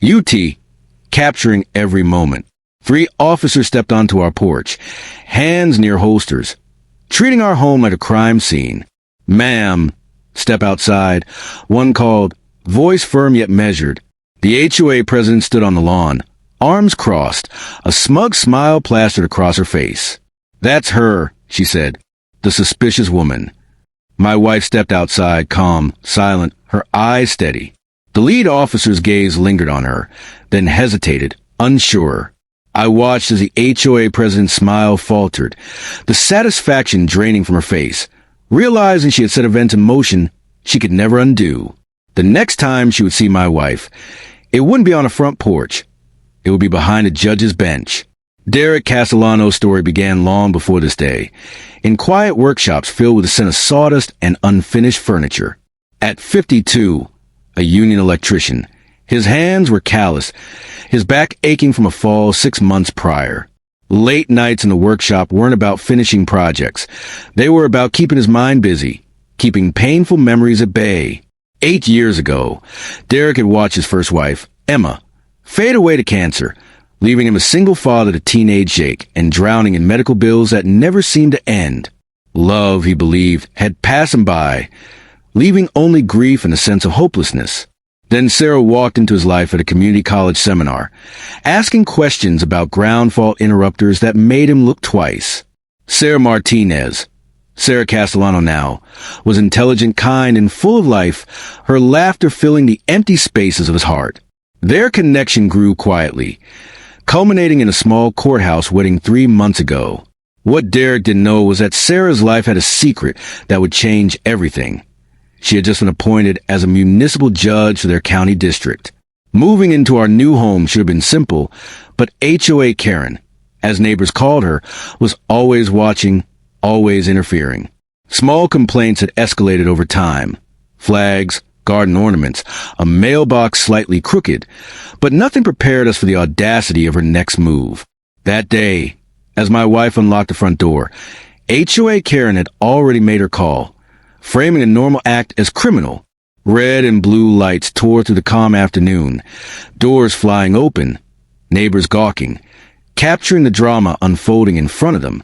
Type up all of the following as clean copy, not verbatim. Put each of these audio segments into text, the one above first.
UT, capturing every moment. 3 officers stepped onto our porch, hands near holsters, treating our home like a crime scene. Ma'am, step outside. One called, voice firm yet measured. The HOA president stood on the lawn, arms crossed, a smug smile plastered across her face. That's her, she said, the suspicious woman. My wife stepped outside, calm, silent, her eyes steady. The lead officer's gaze lingered on her, then hesitated, unsure. I watched as the HOA president's smile faltered, the satisfaction draining from her face, realizing she had set events in motion she could never undo. The next time she would see my wife, it wouldn't be on a front porch. It would be behind a judge's bench. Derek Castellano's story began long before this day, in quiet workshops filled with the scent of sawdust and unfinished furniture. At 52, a union electrician, his hands were calloused, his back aching from a fall 6 months prior. Late nights in the workshop weren't about finishing projects. They were about keeping his mind busy, keeping painful memories at bay. 8 years ago, Derek had watched his first wife, Emma, fade away to cancer, leaving him a single father to teenage Jake and drowning in medical bills that never seemed to end. Love, he believed, had passed him by, leaving only grief and a sense of hopelessness. Then Sarah walked into his life at a community college seminar, asking questions about ground fault interrupters that made him look twice. Sarah Martinez, Sarah Castellano now, was intelligent, kind, and full of life, her laughter filling the empty spaces of his heart. Their connection grew quietly, culminating in a small courthouse wedding 3 months ago. What Derek didn't know was that Sarah's life had a secret that would change everything. She had just been appointed as a municipal judge for their county district. Moving into our new home should have been simple, but HOA Karen, as neighbors called her, was always watching, always interfering. Small complaints had escalated over time. Flags, garden ornaments, a mailbox slightly crooked, but nothing prepared us for the audacity of her next move. That day, as my wife unlocked the front door, HOA Karen had already made her call, framing a normal act as criminal. Red and blue lights tore through the calm afternoon, doors flying open, neighbors gawking, capturing the drama unfolding in front of them.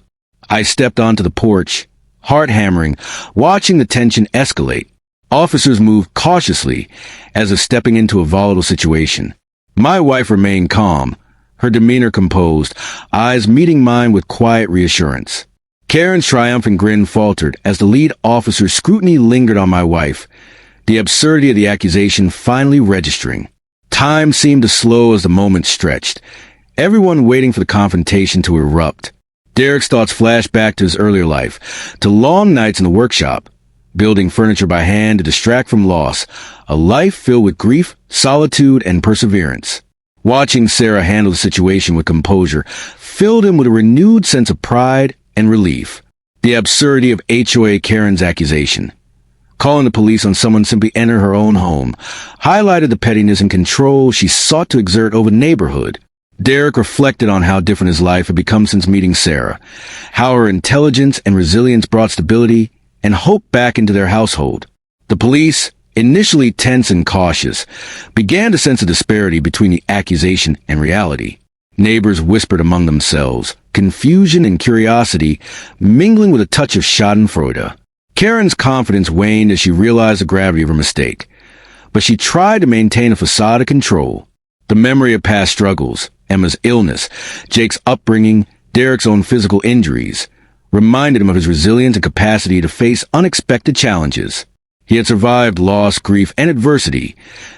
I stepped onto the porch, heart hammering, watching the tension escalate. Officers moved cautiously, as if stepping into a volatile situation. My wife remained calm, her demeanor composed, eyes meeting mine with quiet reassurance. Karen's triumphant grin faltered as the lead officer's scrutiny lingered on my wife, the absurdity of the accusation finally registering. Time seemed to slow as the moment stretched, everyone waiting for the confrontation to erupt. Derek's thoughts flashed back to his earlier life, to long nights in the workshop, building furniture by hand to distract from loss, a life filled with grief, solitude, and perseverance. Watching Sarah handle the situation with composure filled him with a renewed sense of pride and relief. The absurdity of HOA Karen's accusation, calling the police on someone simply entering her own home, highlighted the pettiness and control she sought to exert over the neighborhood. Derek reflected on how different his life had become since meeting Sarah, how her intelligence and resilience brought stability and hope back into their household. The police, initially tense and cautious, began to sense a disparity between the accusation and reality. Neighbors whispered among themselves, confusion and curiosity mingling with a touch of schadenfreude. Karen's confidence waned as she realized the gravity of her mistake, but she tried to maintain a facade of control. The memory of past struggles, Emma's illness, Jake's upbringing, Derek's own physical injuries, reminded him of his resilience and capacity to face unexpected challenges. He had survived loss, grief, and adversity.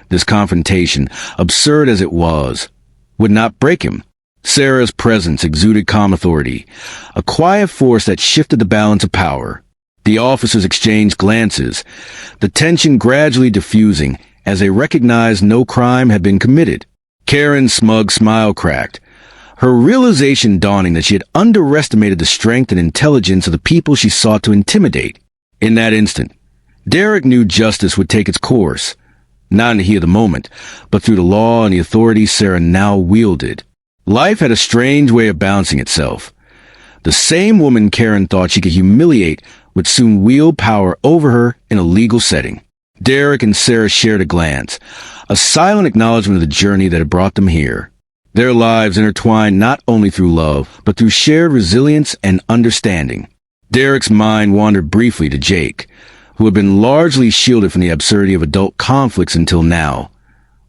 This confrontation, absurd as it was, would not break him. Sarah's presence exuded calm authority, a quiet force that shifted the balance of power. The officers exchanged glances, the tension gradually diffusing as they recognized no crime had been committed. Karen's smug smile cracked, her realization dawning that she had underestimated the strength and intelligence of the people she sought to intimidate. In that instant, Derek knew justice would take its course, not in the heat of the moment, but through the law and the authority Sarah now wielded. Life had a strange way of balancing itself. The same woman Karen thought she could humiliate would soon wield power over her in a legal setting. Derek and Sarah shared a glance, a silent acknowledgement of the journey that had brought them here. Their lives intertwined not only through love, but through shared resilience and understanding. Derek's mind wandered briefly to Jake, who had been largely shielded from the absurdity of adult conflicts until now,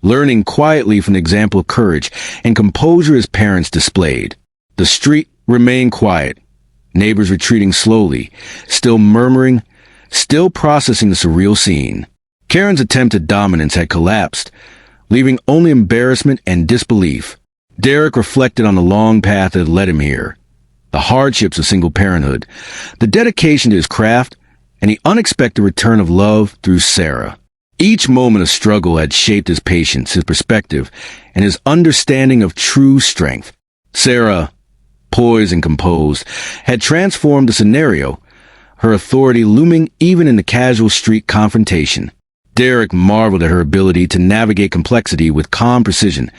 learning quietly from the example of courage and composure his parents displayed. The street remained quiet, neighbors retreating slowly, still murmuring, still processing the surreal scene. Karen's attempt at dominance had collapsed, leaving only embarrassment and disbelief. Derek reflected on the long path that had led him here, the hardships of single parenthood, the dedication to his craft, and the unexpected return of love through Sarah. Each moment of struggle had shaped his patience, his perspective, and his understanding of true strength. Sarah, poised and composed, had transformed the scenario, her authority looming even in the casual street confrontation. Derek marveled at her ability to navigate complexity with calm precision,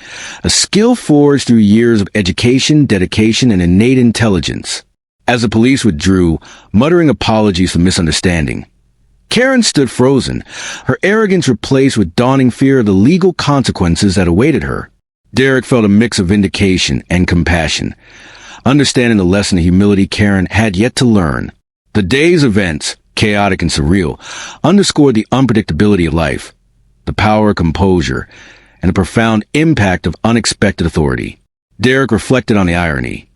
a skill forged through years of education, dedication, and innate intelligence. As the police withdrew, muttering apologies for misunderstanding, Karen stood frozen, her arrogance replaced with dawning fear of the legal consequences that awaited her. Derek felt a mix of vindication and compassion, understanding the lesson of humility Karen had yet to learn. The day's events, chaotic and surreal, underscored the unpredictability of life, the power of composure, and the profound impact of unexpected authority. Derek reflected on the irony.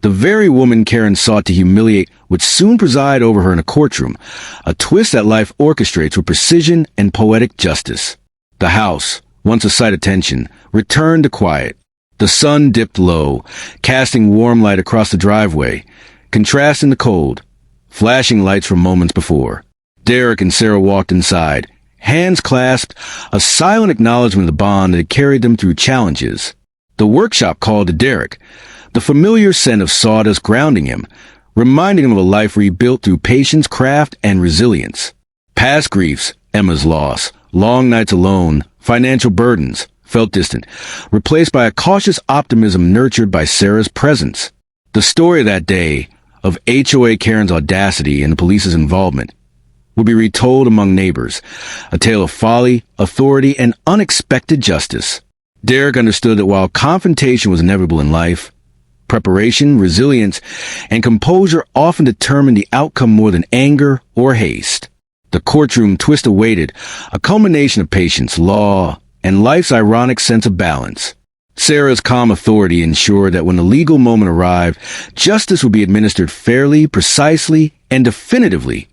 The very woman Karen sought to humiliate would soon preside over her in a courtroom, a twist that life orchestrates with precision and poetic justice. The house, once a site of tension, returned to quiet. The sun dipped low, casting warm light across the driveway, contrasting the cold, flashing lights from moments before. Derek and Sarah walked inside, hands clasped, a silent acknowledgement of the bond that had carried them through challenges. The workshop called to Derek, the familiar scent of sawdust grounding him, reminding him of a life rebuilt through patience, craft, and resilience. Past griefs, Emma's loss, long nights alone, financial burdens, felt distant, replaced by a cautious optimism nurtured by Sarah's presence. The story of that day, of HOA Karen's audacity and the police's involvement, would be retold among neighbors, a tale of folly, authority, and unexpected justice. Derek understood that while confrontation was inevitable in life, preparation, resilience, and composure often determined the outcome more than anger or haste. The courtroom twist awaited, a culmination of patience, law, and life's ironic sense of balance. Sarah's calm authority ensured that when the legal moment arrived, justice would be administered fairly, precisely, and definitively,